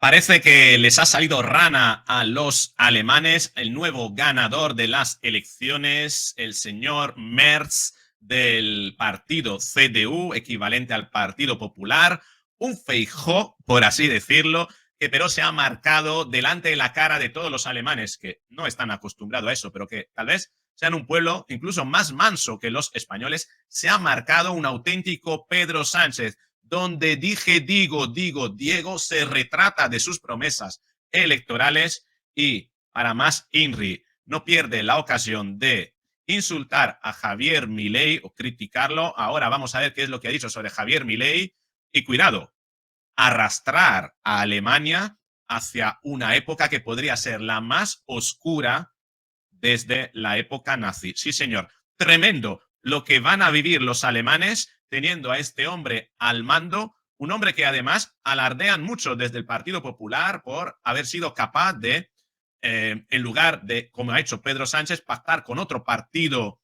Parece que les ha salido rana a los alemanes. El nuevo ganador de las elecciones, el señor Merz del partido CDU, equivalente al Partido Popular, un Feijóo, por así decirlo, que pero se ha marcado delante de la cara de todos los alemanes que no están acostumbrados a eso, pero que tal vez sean un pueblo incluso más manso que los españoles. Se ha marcado un auténtico Pedro Sánchez, donde dije, digo, Diego, se retrata de sus promesas electorales y, para más INRI, no pierde la ocasión de insultar a Javier Milei o criticarlo. Ahora vamos a ver qué es lo que ha dicho sobre Javier Milei y, cuidado, arrastrar a Alemania hacia una época que podría ser la más oscura desde la época nazi. Sí, señor. Tremendo lo que van a vivir los alemanes teniendo a este hombre al mando, un hombre que además alardean mucho desde el Partido Popular por haber sido capaz de, en lugar de, como ha hecho Pedro Sánchez, pactar con otro partido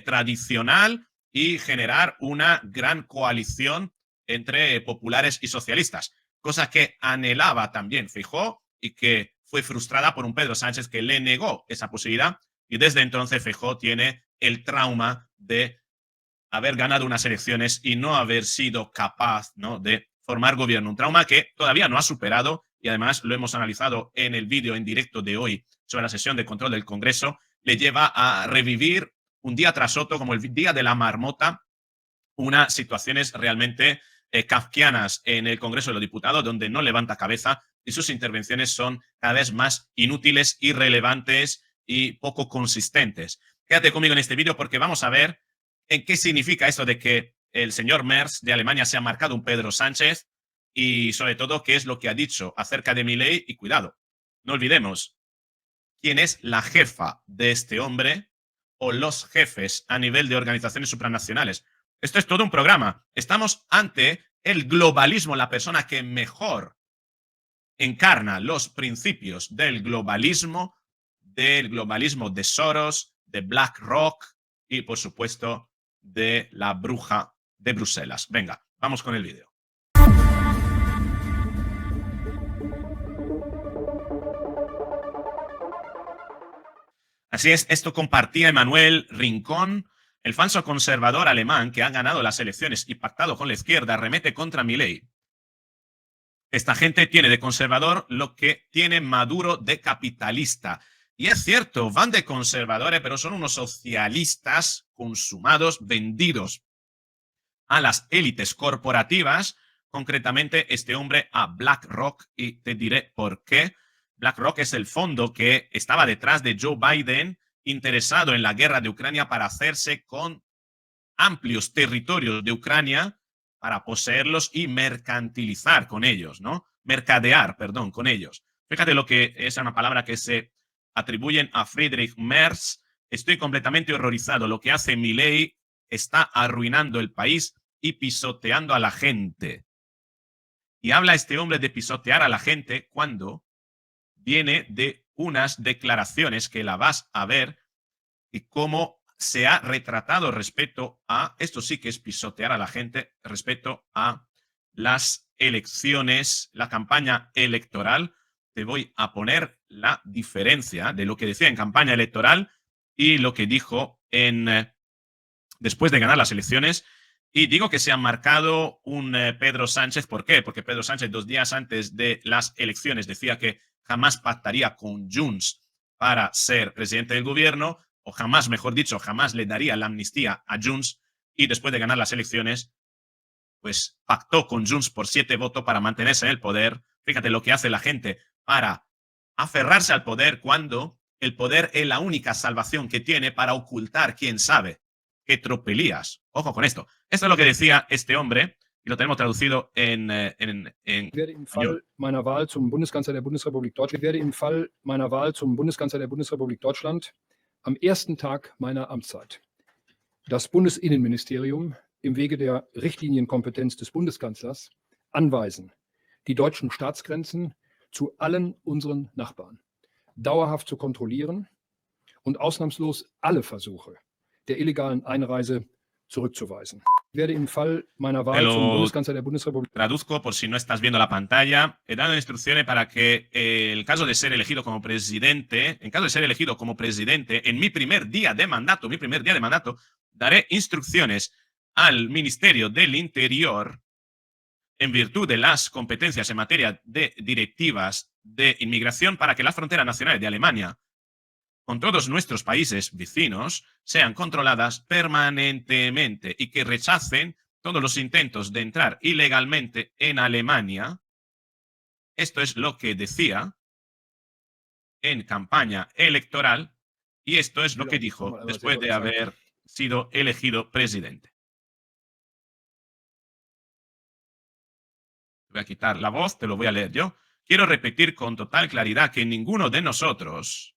tradicional y generar una gran coalición entre populares y socialistas, cosa que anhelaba también Feijóo y que fue frustrada por un Pedro Sánchez que le negó esa posibilidad, y desde entonces Feijóo tiene el trauma de haber ganado unas elecciones y no haber sido capaz, ¿no?, de formar gobierno. Un trauma que todavía no ha superado y además lo hemos analizado en el vídeo en directo de hoy sobre la sesión de control del Congreso. Le lleva a revivir un día tras otro, como el día de la marmota, unas situaciones realmente kafkianas en el Congreso de los Diputados, donde no levanta cabeza y sus intervenciones son cada vez más inútiles, irrelevantes y poco consistentes. Quédate conmigo en este vídeo porque vamos a ver en qué significa esto de que el señor Merz de Alemania se ha marcado un Pedro Sánchez y sobre todo qué es lo que ha dicho acerca de Milei. Y cuidado, no olvidemos quién es la jefa de este hombre o los jefes a nivel de organizaciones supranacionales. Esto es todo un programa. Estamos ante el globalismo, la persona que mejor encarna los principios del globalismo de Soros, de BlackRock y, por supuesto, de la bruja de Bruselas. Venga, vamos con el vídeo. Así es, esto compartía Emmanuel Rincón, el falso conservador alemán que ha ganado las elecciones y pactado con la izquierda, remete contra Milei. Esta gente tiene de conservador lo que tiene Maduro de capitalista. Y es cierto, van de conservadores, pero son unos socialistas consumados, vendidos a las élites corporativas, concretamente este hombre a BlackRock, y te diré por qué. BlackRock es el fondo que estaba detrás de Joe Biden, interesado en la guerra de Ucrania para hacerse con amplios territorios de Ucrania, para poseerlos y mercantilizar con ellos, ¿no? Mercadear, perdón, con ellos. Fíjate lo que es una palabra que se atribuyen a Friedrich Merz. Estoy completamente horrorizado. Lo que hace Milei está arruinando el país y pisoteando a la gente. Y habla este hombre de pisotear a la gente cuando viene de unas declaraciones que la vas a ver y cómo se ha retratado respecto a, esto sí que es pisotear a la gente, respecto a las elecciones, la campaña electoral. Te voy a poner la diferencia de lo que decía en campaña electoral y lo que dijo después de ganar las elecciones. Y digo que se ha marcado un Pedro Sánchez. ¿Por qué? Porque Pedro Sánchez 2 días antes de las elecciones decía que jamás pactaría con Junts para ser presidente del gobierno, o jamás, mejor dicho, jamás le daría la amnistía a Junts, y después de ganar las elecciones, pues pactó con Junts por 7 votos para mantenerse en el poder. Fíjate lo que hace la gente para aferrarse al poder cuando el poder es la única salvación que tiene para ocultar, quién sabe, qué tropelías. Ojo con esto. Esto es lo que decía este hombre y lo tenemos traducido en werde im Fall meiner Wahl zum Bundeskanzler der Bundesrepublik Deutschland, werde im Fall meiner Wahl zum Bundeskanzler der Bundesrepublik Deutschland am ersten Tag meiner Amtszeit das Bundesinnenministerium im Wege der Richtlinienkompetenz des Bundeskanzlers anweisen, die deutschen Staatsgrenzen zu allen unseren Nachbarn dauerhaft zu kontrollieren und ausnahmslos alle Versuche der illegalen Einreise zurückzuweisen. werde im Fall meiner Te Wahl zum lo Bundeskanzler der Bundesrepublik traduzco por si no estás viendo la pantalla. He dado instrucciones para que el caso de ser elegido como presidente, en caso de ser elegido como presidente, en mi primer día de mandato, daré instrucciones al Ministerio del Interior en virtud de las competencias en materia de directivas de inmigración para que las fronteras nacionales de Alemania con todos nuestros países vecinos sean controladas permanentemente y que rechacen todos los intentos de entrar ilegalmente en Alemania. Esto es lo que decía en campaña electoral y esto es lo que dijo después de haber sido elegido presidente. Voy a quitar la voz, te lo voy a leer yo. Quiero repetir con total claridad que ninguno de nosotros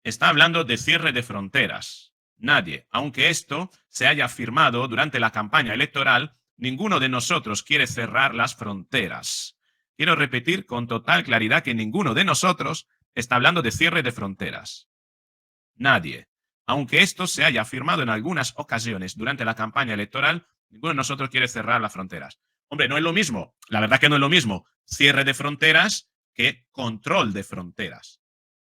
está hablando de cierre de fronteras. Nadie, aunque esto se haya afirmado durante la campaña electoral, ninguno de nosotros quiere cerrar las fronteras. Quiero repetir con total claridad que ninguno de nosotros está hablando de cierre de fronteras. Nadie, aunque esto se haya afirmado en algunas ocasiones durante la campaña electoral, ninguno de nosotros quiere cerrar las fronteras. Hombre, no es lo mismo, la verdad que no es lo mismo cierre de fronteras que control de fronteras.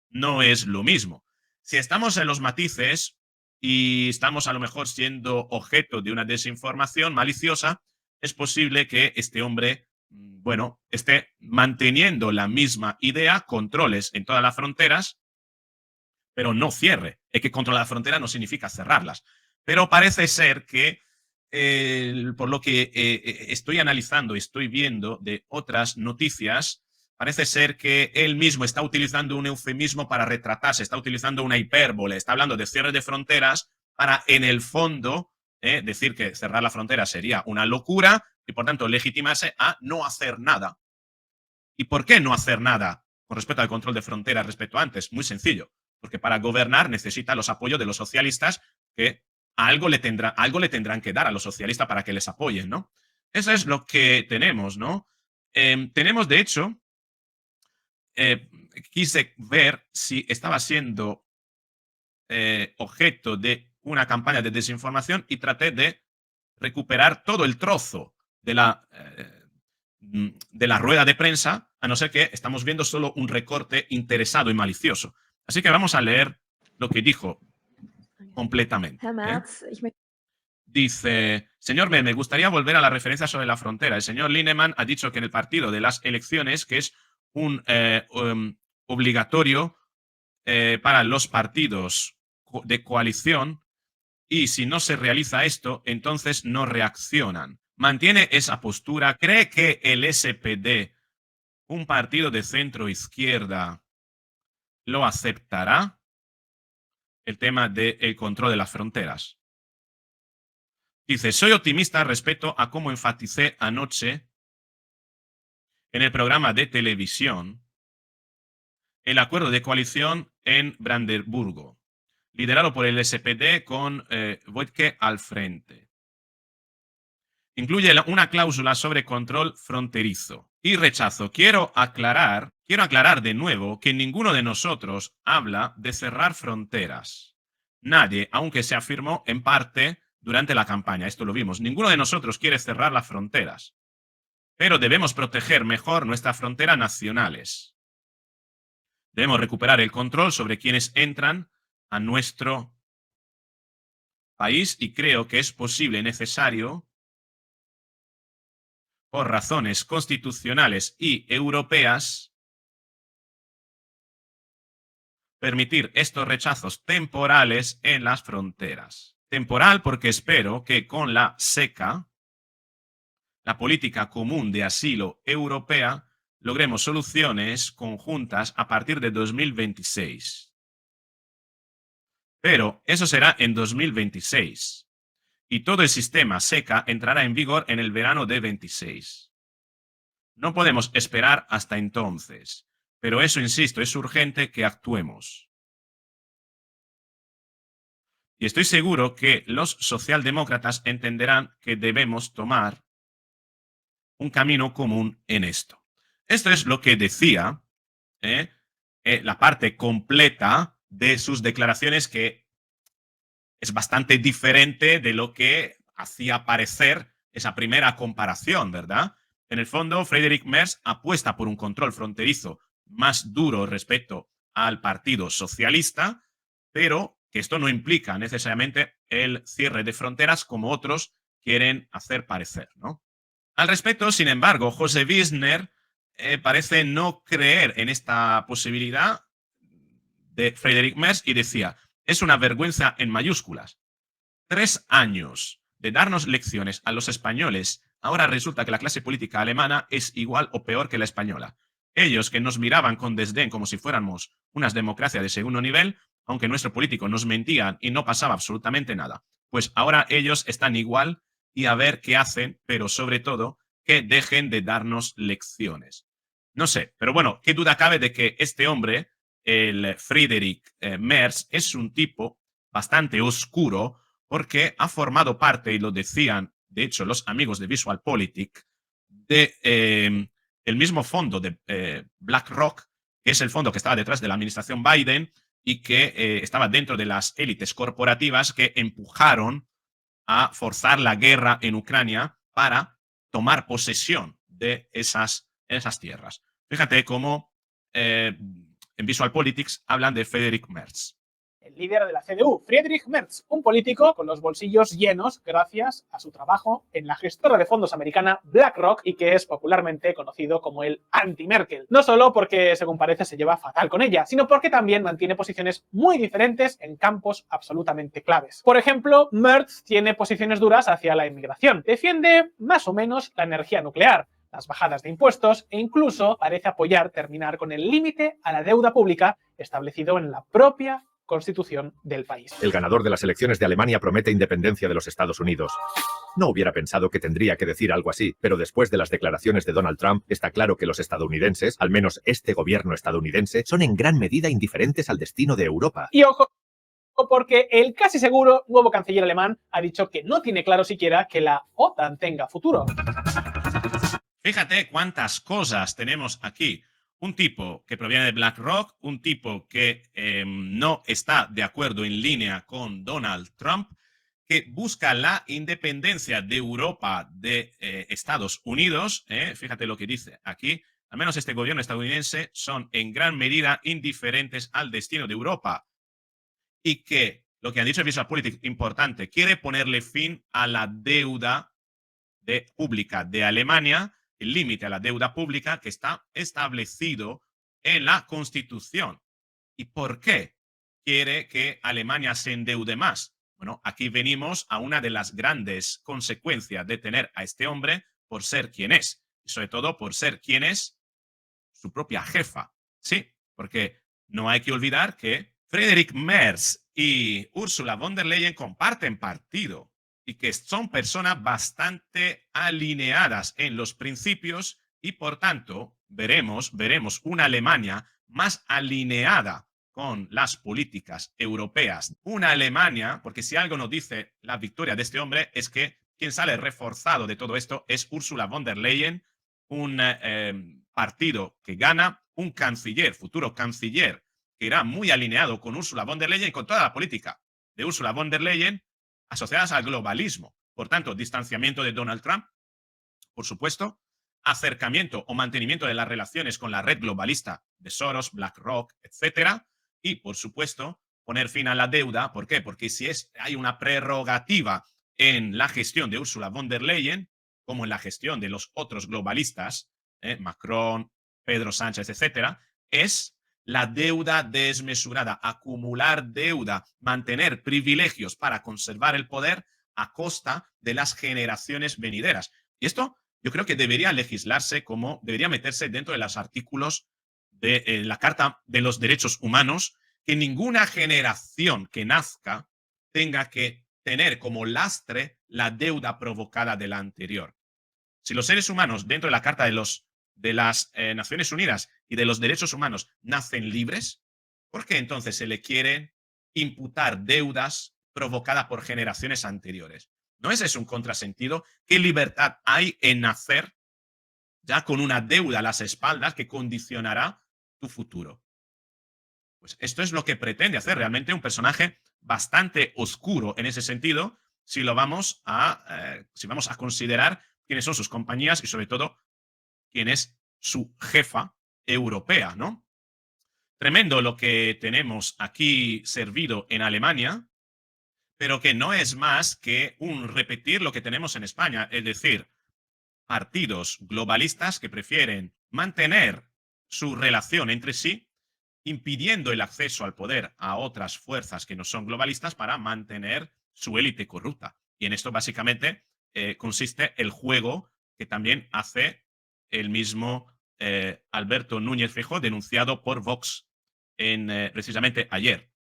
No es lo mismo. Si estamos en los matices y estamos a lo mejor siendo objeto de una desinformación maliciosa, es posible que este hombre, bueno, esté manteniendo la misma idea, controles en todas las fronteras, pero no cierre. Es que controlar las fronteras no significa cerrarlas. Pero parece ser que, por lo que estoy analizando y estoy viendo de otras noticias, parece ser que él mismo está utilizando un eufemismo para retratarse, está utilizando una hipérbole, está hablando de cierre de fronteras para, en el fondo, decir que cerrar la frontera sería una locura y, por tanto, legitimarse a no hacer nada. ¿Y por qué no hacer nada con respecto al control de fronteras respecto a antes? Muy sencillo, porque para gobernar necesita los apoyos de los socialistas que algo le tendrán que dar a los socialistas para que les apoyen, ¿no? Eso es lo que tenemos, ¿no? Tenemos, de hecho, quise ver si estaba siendo objeto de una campaña de desinformación y traté de recuperar todo el trozo de la rueda de prensa, a no ser que estamos viendo solo un recorte interesado y malicioso. Así que vamos a leer lo que dijo completamente. Herr Merz, Dice, señor B, me gustaría volver a la referencia sobre la frontera. El señor Lineman ha dicho que en el partido de las elecciones, que es un obligatorio para los partidos de coalición, y si no se realiza esto, entonces no reaccionan. Mantiene esa postura. ¿Cree que el SPD, un partido de centro izquierda, lo aceptará? El tema del control de las fronteras. Dice, soy optimista respecto a cómo enfaticé anoche en el programa de televisión el acuerdo de coalición en Brandeburgo, liderado por el SPD con Wojtke al frente. Incluye una cláusula sobre control fronterizo y rechazo. Quiero aclarar de nuevo que ninguno de nosotros habla de cerrar fronteras. Nadie, aunque se afirmó en parte durante la campaña, esto lo vimos, ninguno de nosotros quiere cerrar las fronteras, pero debemos proteger mejor nuestras fronteras nacionales. Debemos recuperar el control sobre quienes entran a nuestro país y creo que es posible y necesario, por razones constitucionales y europeas, permitir estos rechazos temporales en las fronteras. Temporal porque espero que con la SECA, la política común de asilo europea, logremos soluciones conjuntas a partir de 2026. Pero eso será en 2026. Y todo el sistema SECA entrará en vigor en el verano de 26. No podemos esperar hasta entonces, pero eso, insisto, es urgente que actuemos. Y estoy seguro que los socialdemócratas entenderán que debemos tomar un camino común en esto. Esto es lo que decía la parte completa de sus declaraciones, que es bastante diferente de lo que hacía parecer esa primera comparación, ¿verdad? En el fondo, Friedrich Merz apuesta por un control fronterizo más duro respecto al Partido Socialista, pero que esto no implica necesariamente el cierre de fronteras como otros quieren hacer parecer, ¿no? Al respecto, sin embargo, José Wisner parece no creer en esta posibilidad de Friedrich Merz y decía, es una vergüenza en mayúsculas. 3 años de darnos lecciones a los españoles, ahora resulta que la clase política alemana es igual o peor que la española. Ellos que nos miraban con desdén como si fuéramos unas democracias de segundo nivel, aunque nuestro político nos mentía y no pasaba absolutamente nada. Pues ahora ellos están igual y a ver qué hacen, pero sobre todo que dejen de darnos lecciones. No sé, pero bueno, qué duda cabe de que este hombre, el Friedrich Merz, es un tipo bastante oscuro porque ha formado parte, y lo decían, de hecho, los amigos de VisualPolitik, de el mismo fondo de BlackRock, que es el fondo que estaba detrás de la administración Biden y que estaba dentro de las élites corporativas que empujaron a forzar la guerra en Ucrania para tomar posesión de esas tierras. Fíjate cómo en VisualPolitics hablan de Friedrich Merz. El líder de la CDU, Friedrich Merz, un político con los bolsillos llenos gracias a su trabajo en la gestora de fondos americana BlackRock y que es popularmente conocido como el anti-Merkel. No solo porque, según parece, se lleva fatal con ella, sino porque también mantiene posiciones muy diferentes en campos absolutamente claves. Por ejemplo, Merz tiene posiciones duras hacia la inmigración. Defiende más o menos la energía nuclear, las bajadas de impuestos e incluso parece apoyar terminar con el límite a la deuda pública establecido en la propia Constitución del país. El ganador de las elecciones de Alemania promete independencia de los Estados Unidos. No hubiera pensado que tendría que decir algo así, pero después de las declaraciones de Donald Trump, está claro que los estadounidenses, al menos este gobierno estadounidense, son en gran medida indiferentes al destino de Europa. Y ojo, porque el casi seguro nuevo canciller alemán ha dicho que no tiene claro siquiera que la OTAN tenga futuro. Fíjate cuántas cosas tenemos aquí. Un tipo que proviene de BlackRock, un tipo que no está de acuerdo en línea con Donald Trump, que busca la independencia de Europa de Estados Unidos. Fíjate lo que dice aquí. Al menos este gobierno estadounidense son en gran medida indiferentes al destino de Europa. Y que, lo que han dicho en VisualPolitik, importante, quiere ponerle fin a la deuda pública de Alemania, el límite a la deuda pública que está establecido en la Constitución. ¿Y por qué quiere que Alemania se endeude más? Bueno, aquí venimos a una de las grandes consecuencias de tener a este hombre por ser quien es, y sobre todo por ser quien es su propia jefa. Sí, porque no hay que olvidar que Friedrich Merz y Ursula von der Leyen comparten partido y que son personas bastante alineadas en los principios y por tanto veremos una Alemania más alineada con las políticas europeas. Una Alemania, porque si algo nos dice la victoria de este hombre es que quien sale reforzado de todo esto es Ursula von der Leyen, un partido que gana, un canciller, futuro canciller, que irá muy alineado con Ursula von der Leyen y con toda la política de Ursula von der Leyen asociadas al globalismo. Por tanto, distanciamiento de Donald Trump, por supuesto, acercamiento o mantenimiento de las relaciones con la red globalista de Soros, BlackRock, etcétera, y, por supuesto, poner fin a la deuda. ¿Por qué? Porque si hay una prerrogativa en la gestión de Ursula von der Leyen, como en la gestión de los otros globalistas, Macron, Pedro Sánchez, etcétera, es la deuda desmesurada, acumular deuda, mantener privilegios para conservar el poder a costa de las generaciones venideras. Y esto yo creo que debería legislarse como, debería meterse dentro de los artículos de la Carta de los Derechos Humanos, que ninguna generación que nazca tenga que tener como lastre la deuda provocada de la anterior. Si los seres humanos dentro de la Carta de las Naciones Unidas y de los derechos humanos nacen libres, ¿por qué entonces se le quieren imputar deudas provocadas por generaciones anteriores? ¿No ese es un contrasentido? ¿Qué libertad hay en nacer ya con una deuda a las espaldas que condicionará tu futuro? Pues esto es lo que pretende hacer realmente un personaje bastante oscuro en ese sentido si vamos a considerar quiénes son sus compañías y sobre todo quién es su jefa europea, ¿no? Tremendo lo que tenemos aquí servido en Alemania, pero que no es más que un repetir lo que tenemos en España, es decir, partidos globalistas que prefieren mantener su relación entre sí, impidiendo el acceso al poder a otras fuerzas que no son globalistas para mantener su élite corrupta. Y en esto básicamente consiste el juego que también hace el mismo Alberto Núñez Feijóo, denunciado por Vox precisamente ayer.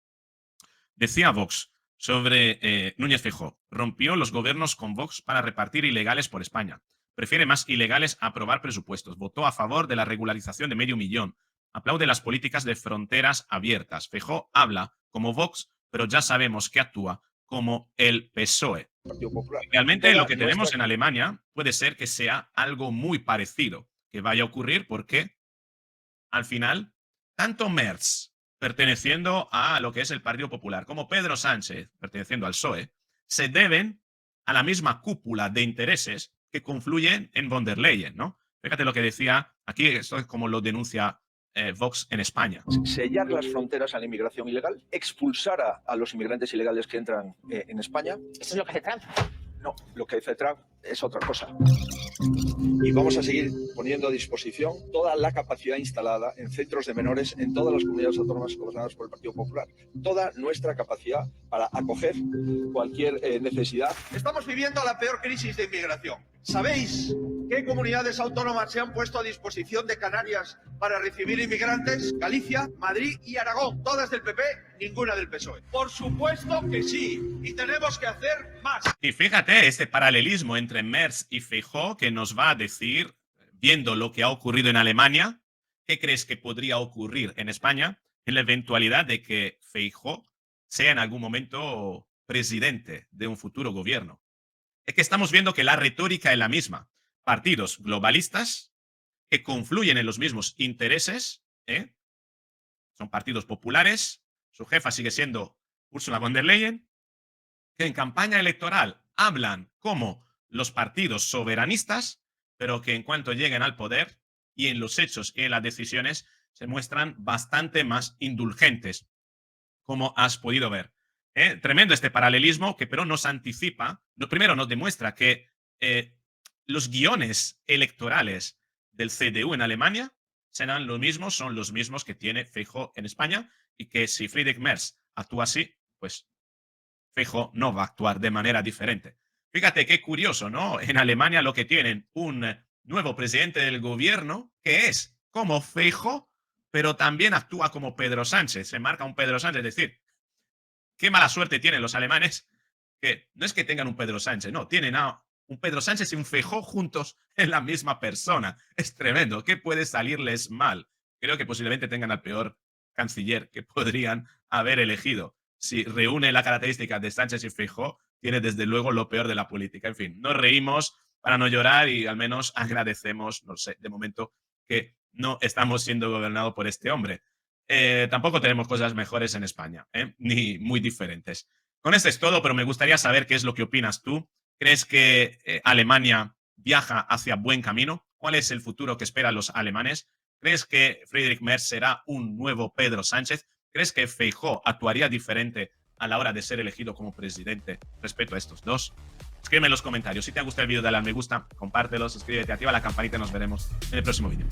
Decía Vox sobre Núñez Feijóo: rompió los gobiernos con Vox para repartir ilegales por España. Prefiere más ilegales a aprobar presupuestos. Votó a favor de la regularización de 500.000. Aplaude las políticas de fronteras abiertas. Feijóo habla como Vox, pero ya sabemos que actúa como el PSOE. Realmente lo que tenemos en Alemania puede ser que sea algo muy parecido que vaya a ocurrir, porque al final tanto Merz, perteneciendo a lo que es el Partido Popular, como Pedro Sánchez, perteneciendo al PSOE, se deben a la misma cúpula de intereses que confluyen en von der Leyen, ¿no? Fíjate lo que decía aquí, esto es como lo denuncia Vox en España. Sellar las fronteras a la inmigración ilegal, expulsar a los inmigrantes ilegales que entran en España. ¿Eso es lo que hace Trump? No, lo que hace Trump es otra cosa. Y vamos a seguir poniendo a disposición toda la capacidad instalada en centros de menores en todas las comunidades autónomas gobernadas por el Partido Popular. Toda nuestra capacidad para acoger cualquier necesidad. Estamos viviendo la peor crisis de inmigración. ¿Sabéis qué comunidades autónomas se han puesto a disposición de Canarias para recibir inmigrantes? Galicia, Madrid y Aragón. Todas del PP, ninguna del PSOE. Por supuesto que sí. Y tenemos que hacer más. Y fíjate este paralelismo entre Merz y Feijóo, que nos va a decir, viendo lo que ha ocurrido en Alemania, ¿qué crees que podría ocurrir en España en la eventualidad de que Feijóo sea en algún momento presidente de un futuro gobierno? Es que estamos viendo que la retórica es la misma. Partidos globalistas que confluyen en los mismos intereses, son partidos populares, su jefa sigue siendo Ursula von der Leyen, que en campaña electoral hablan como los partidos soberanistas, pero que en cuanto lleguen al poder y en los hechos y en las decisiones se muestran bastante más indulgentes, como has podido ver. Tremendo este paralelismo, que pero nos anticipa, primero nos demuestra que los guiones electorales del CDU en Alemania serán los mismos, son los mismos que tiene Feijóo en España, y que si Friedrich Merz actúa así, pues Feijóo no va a actuar de manera diferente. Fíjate qué curioso, ¿no? En Alemania lo que tienen un nuevo presidente del gobierno que es como Feijóo, pero también actúa como Pedro Sánchez. Se marca un Pedro Sánchez, es decir, qué mala suerte tienen los alemanes, que no es que tengan un Pedro Sánchez, no, tienen a un Pedro Sánchez y un Feijóo juntos en la misma persona. Es tremendo. ¿Qué puede salirles mal? Creo que posiblemente tengan al peor canciller que podrían haber elegido. Si reúne la característica de Sánchez y Feijóo, tiene desde luego lo peor de la política. En fin, nos reímos para no llorar y al menos agradecemos, no sé, de momento, que no estamos siendo gobernados por este hombre. Tampoco tenemos cosas mejores en España, ni muy diferentes. Con esto es todo, pero me gustaría saber qué es lo que opinas tú. ¿Crees que Alemania viaja hacia buen camino? ¿Cuál es el futuro que esperan los alemanes? ¿Crees que Friedrich Merz será un nuevo Pedro Sánchez? ¿Crees que Feijóo actuaría diferente a la hora de ser elegido como presidente respecto a estos dos? Escríbeme en los comentarios. Si te ha gustado el vídeo, dale al me gusta, compártelo, suscríbete, activa la campanita y nos veremos en el próximo vídeo.